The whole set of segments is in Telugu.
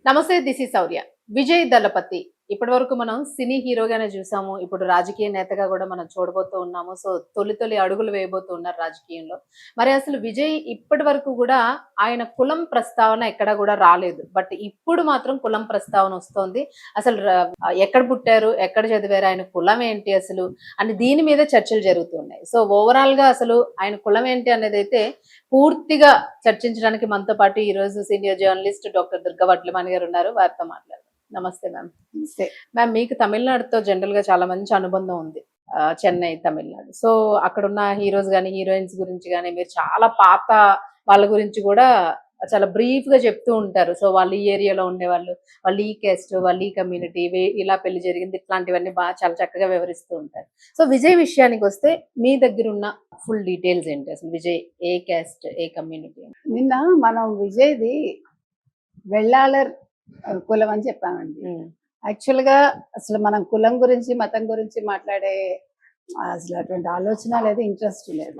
నమస్తే, దిస్ ఈజ్ శౌర్య. విజయ్ దళపతి ఇప్పటి వరకు మనం సినీ హీరోగానే చూసాము. ఇప్పుడు రాజకీయ నేతగా కూడా మనం చూడబోతూ ఉన్నాము. సో తొలి తొలి అడుగులు వేయబోతూ ఉన్నారు రాజకీయంలో. మరి అసలు విజయ్ ఇప్పటి వరకు కూడా ఆయన కులం ప్రస్తావన ఎక్కడ కూడా రాలేదు. బట్ ఇప్పుడు మాత్రం కులం ప్రస్తావన వస్తోంది. అసలు ఎక్కడ పుట్టారు, ఎక్కడ చదివారు, ఆయన కులం ఏంటి అసలు అని దీని మీద చర్చలు జరుగుతున్నాయి. సో ఓవరాల్ గా అసలు ఆయన కులం ఏంటి అనేది అయితే పూర్తిగా చర్చించడానికి మనతో పాటు ఈ రోజు senior journalist doctor Durga Vadlamani గారు ఉన్నారు. వారితో మాట్లాడదాం. నమస్తే మ్యామ్. నమస్తే. మ్యామ్, మీకు తమిళనాడుతో జనరల్ గా చాలా మంచి అనుబంధం ఉంది. చెన్నై, తమిళనాడు. సో అక్కడున్న హీరోస్ గానీ, హీరోయిన్స్ గురించి గానీ మీరు చాలా పాత వాళ్ళ గురించి కూడా చాలా బ్రీఫ్ గా చెప్తూ ఉంటారు. సో వాళ్ళు ఈ ఏరియాలో ఉండేవాళ్ళు, వాళ్ళు ఈ క్యాస్ట్, వాళ్ళు ఈ కమ్యూనిటీ, ఇలా పెళ్లి జరిగింది, ఇట్లాంటివన్నీ బాగా చాలా చక్కగా వివరిస్తూ ఉంటారు. సో విజయ్ విషయానికి వస్తే మీ దగ్గర ఉన్న ఫుల్ డీటెయిల్స్ ఏంటి? అసలు విజయ్ ఏ క్యాస్ట్, ఏ కమ్యూనిటీ? నిన్న మనం విజయ్ది వెళ్ళాలర్ కులం అని చెప్పామండి. యాక్చువల్గా అసలు మనం కులం గురించి, మతం గురించి మాట్లాడే అసలు అటువంటి ఆలోచన లేదు, ఇంట్రెస్ట్ లేదు.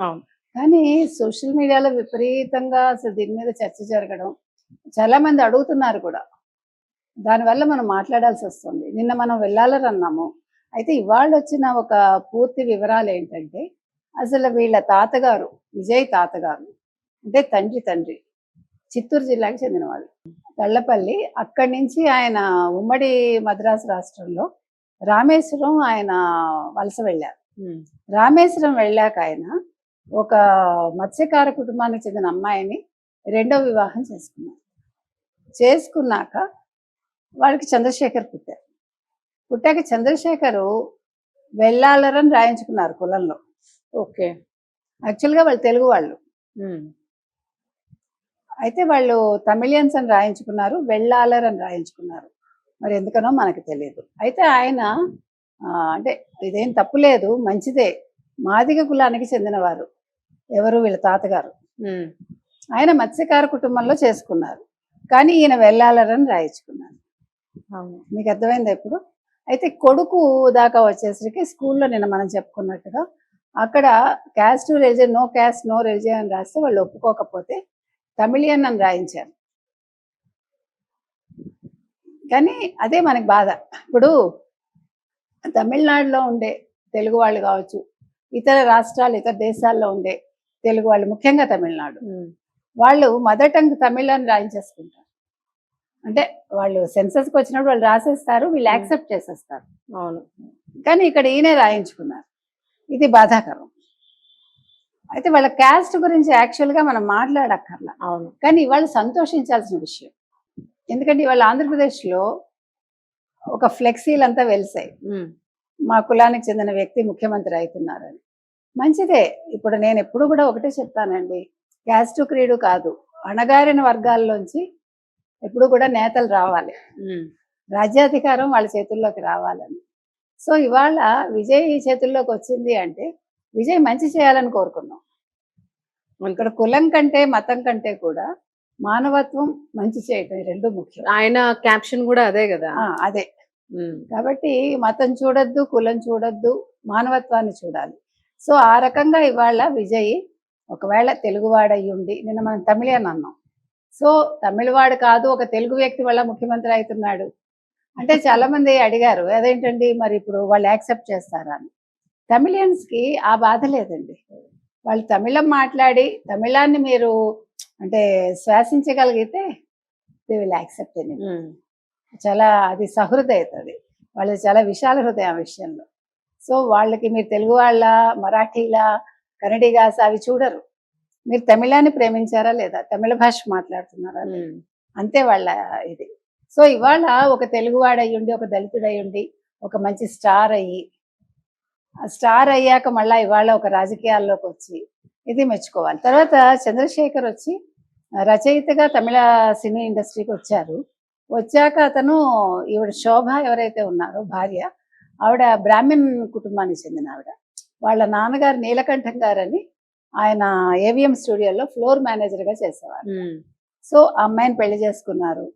కానీ సోషల్ మీడియాలో విపరీతంగా అసలు దీని మీద చర్చ జరగడం, చాలా మంది అడుగుతున్నారు కూడా. దానివల్ల మనం మాట్లాడాల్సి వస్తుంది. నిన్న మనం వెళ్ళాలర్ అన్నాము. అయితే ఇవాళ వచ్చిన ఒక పూర్తి వివరాలు ఏంటంటే, అసలు వీళ్ళ తాతగారు, విజయ్ తాతగారు అంటే తండ్రి చిత్తూరు జిల్లాకి చెందిన వాళ్ళు, తళ్ళపల్లి. అక్కడి నుంచి ఆయన ఉమ్మడి మద్రాసు రాష్ట్రంలో రామేశ్వరం ఆయన వలస వెళ్ళారు. రామేశ్వరం వెళ్ళాక ఆయన ఒక మత్స్యకార కుటుంబానికి చెందిన అమ్మాయిని రెండో వివాహం చేసుకున్నాక వాళ్ళకి చంద్రశేఖర్ పుట్టాక చంద్రశేఖరు వెళ్ళాలరని రాయించుకున్నారు కులంలో. ఓకే. యాక్చువల్గా వాళ్ళు తెలుగు వాళ్ళు. అయితే వాళ్ళు తమిళియన్స్ అని రాయించుకున్నారు, వెళ్ళాలర్ అని రాయించుకున్నారు. మరి ఎందుకనో మనకు తెలియదు. అయితే ఆయన అంటే ఇదేం తప్పులేదు, మంచిదే. మాదిగ కులానికి చెందినవారు ఎవరు, వీళ్ళ తాతగారు. ఆయన మత్స్యకార కుటుంబంలో చేసుకున్నారు, కానీ ఈయన వెళ్ళాలర్ అని రాయించుకున్నారు. మీకు అర్థమైందా ఇప్పుడు? అయితే కొడుకు దాకా వచ్చేసరికి స్కూల్లో నిన్న మనం చెప్పుకున్నట్టుగా అక్కడ caste religion, no caste no religion అని రాస్తే వాళ్ళు ఒప్పుకోకపోతే తమిళియన్ అని రాయించారు. కానీ అదే మనకి బాధ. ఇప్పుడు తమిళనాడులో ఉండే తెలుగు వాళ్ళు కావచ్చు, ఇతర రాష్ట్రాలు, ఇతర దేశాల్లో ఉండే తెలుగు వాళ్ళు, ముఖ్యంగా తమిళనాడు వాళ్ళు మదర్ టంగ్ తమిళ్ అని రాయించేసుకుంటారు. అంటే వాళ్ళు సెన్సస్కి వచ్చినప్పుడు వాళ్ళు రాసేస్తారు, వీళ్ళు యాక్సెప్ట్ చేసేస్తారు. అవును. కానీ ఇక్కడ ఈయనే రాయించుకున్నారు. ఇది బాధాకరం. అయితే వాళ్ళ క్యాస్ట్ గురించి యాక్చువల్గా మనం మాట్లాడక్కర్లా. అవును. కానీ ఇవాళ సంతోషించాల్సిన విషయం. ఎందుకంటే ఇవాళ ఆంధ్రప్రదేశ్లో ఒక ఫ్లెక్సీలంతా వెలిసాయి, మా కులానికి చెందిన వ్యక్తి ముఖ్యమంత్రి అవుతున్నారని. మంచిదే. ఇప్పుడు నేను ఎప్పుడు కూడా ఒకటే చెప్తానండి, క్యాస్టు క్రీడు కాదు, అణగారిన వర్గాల్లోంచి ఎప్పుడు కూడా నేతలు రావాలి, రాజ్యాధికారం వాళ్ళ చేతుల్లోకి రావాలని. సో ఇవాళ విజయ్ చేతుల్లోకి వచ్చింది అంటే విజయ్ మంచి చేయాలని కోరుకున్నాం. ఇక్కడ కులం కంటే మతం కంటే కూడా మానవత్వం, మంచి చేయటం, రెండు ముఖ్యం. ఆయన క్యాప్షన్ కూడా అదే కదా. అదే. కాబట్టి మతం చూడొద్దు, కులం చూడొద్దు, మానవత్వాన్ని చూడాలి. సో ఆ రకంగా ఇవాళ విజయ్ ఒకవేళ తెలుగువాడు అయ్యుండి, నిన్న మనం తమిళియన్ అన్నాం, సో తమిళవాడు కాదు, ఒక తెలుగు వ్యక్తి వల్ల ముఖ్యమంత్రి అవుతున్నాడు అంటే చాలా మంది అడిగారు, అదేంటండి మరి ఇప్పుడు వాళ్ళు యాక్సెప్ట్ చేస్తారా అని. తమిళియన్స్కి ఆ బాధ లేదండి. వాళ్ళు తమిళం మాట్లాడి తమిళాన్ని మీరు అంటే శ్వాసించగలిగితే దే విల్ యాక్సెప్ట్ అని. చాలా అది సహృదయత, అది వాళ్ళది చాలా విశాల హృదయం ఆ విషయంలో. సో వాళ్ళకి మీరు తెలుగు వాళ్ళ, మరాఠీలా, కన్నడిగాస అవి చూడరు. మీరు తమిళాన్ని ప్రేమించారా లేదా, తమిళ భాష మాట్లాడుతున్నారా, అంతే వాళ్ళ ఇది. సో ఇవాళ ఒక తెలుగువాడు అయ్యుండి, ఒక దళితుడయ్యుండి, ఒక మంచి స్టార్ అయ్యాక మళ్ళీ ఇవాళ ఒక రాజకీయాల్లోకి వచ్చి ఇది మెచ్చుకోవాలి. తర్వాత చంద్రశేఖర్ వచ్చి రచయితగా తమిళ సినీ ఇండస్ట్రీకి వచ్చాక అతను ఈవిడ శోభ ఎవరైతే ఉన్నారో భార్య, ఆవిడ బ్రాహ్మణ్ కుటుంబానికి చెందిన ఆవిడ. వాళ్ళ నాన్నగారు నీలకంఠం గారని ఆయన ఏవిఎం స్టూడియోలో ఫ్లోర్ మేనేజర్గా చేసేవారు. సో ఆ అమ్మాయిని పెళ్లి చేసుకున్నారు.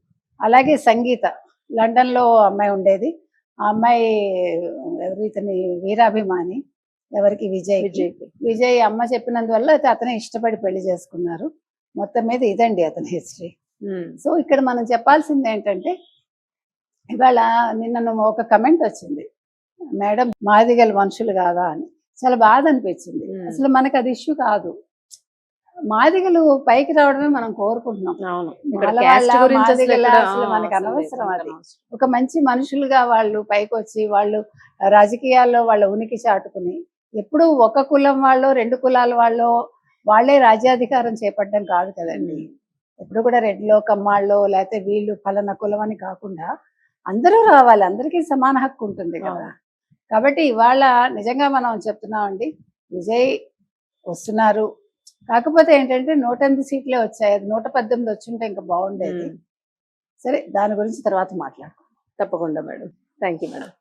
అలాగే సంగీత, లండన్లో అమ్మాయి ఉండేది. ఆ అమ్మాయి ఎవరు, ఇతని వీరాభిమాని, ఎవరికి, విజయ్ అమ్మ చెప్పినందువల్ల అయితే అతనే ఇష్టపడి పెళ్లి చేసుకున్నారు. మొత్తం మీద ఇదండి అతని హిస్టరీ. సో ఇక్కడ మనం చెప్పాల్సింది ఏంటంటే ఇవాళ నిన్న ఒక కమెంట్ వచ్చింది, మేడం మాదిగల మనుషులు కాదా అని. చాలా బాధ అనిపించింది. అసలు మనకు అది ఇష్యూ కాదు. మాదిగలు పైకి రావడమే మనం కోరుకుంటున్నాం. అవును. మాదిగల అసలు మనకు అనవసరం. అది ఒక మంచి మనుషులుగా వాళ్ళు పైకి వచ్చి వాళ్ళు రాజకీయాల్లో వాళ్ళ ఉనికి చాటుకుని, ఎప్పుడు ఒక కులం వాళ్ళు 2 కులాల వాళ్ళు వాళ్ళే రాజ్యాధికారం చేపట్టడం కాదు కదండి. ఎప్పుడు కూడా రెడ్లో కమ్మాళ్ళో లేకపోతే వీళ్ళు ఫలానా కులం అని కాకుండా అందరూ రావాలి, అందరికీ సమాన హక్కు ఉంటుంది కదా. కాబట్టి ఇవాళ నిజంగా మనం చెప్తున్నామండి, విజయ్ వస్తున్నారు. కాకపోతే ఏంటంటే 108 సీట్లే వచ్చాయి, అది 118 వచ్చుంటే ఇంకా బాగుండేది. సరే, దాని గురించి తర్వాత మాట్లాడుకుందాం. తప్పకుండా మేడం. Thank you madam.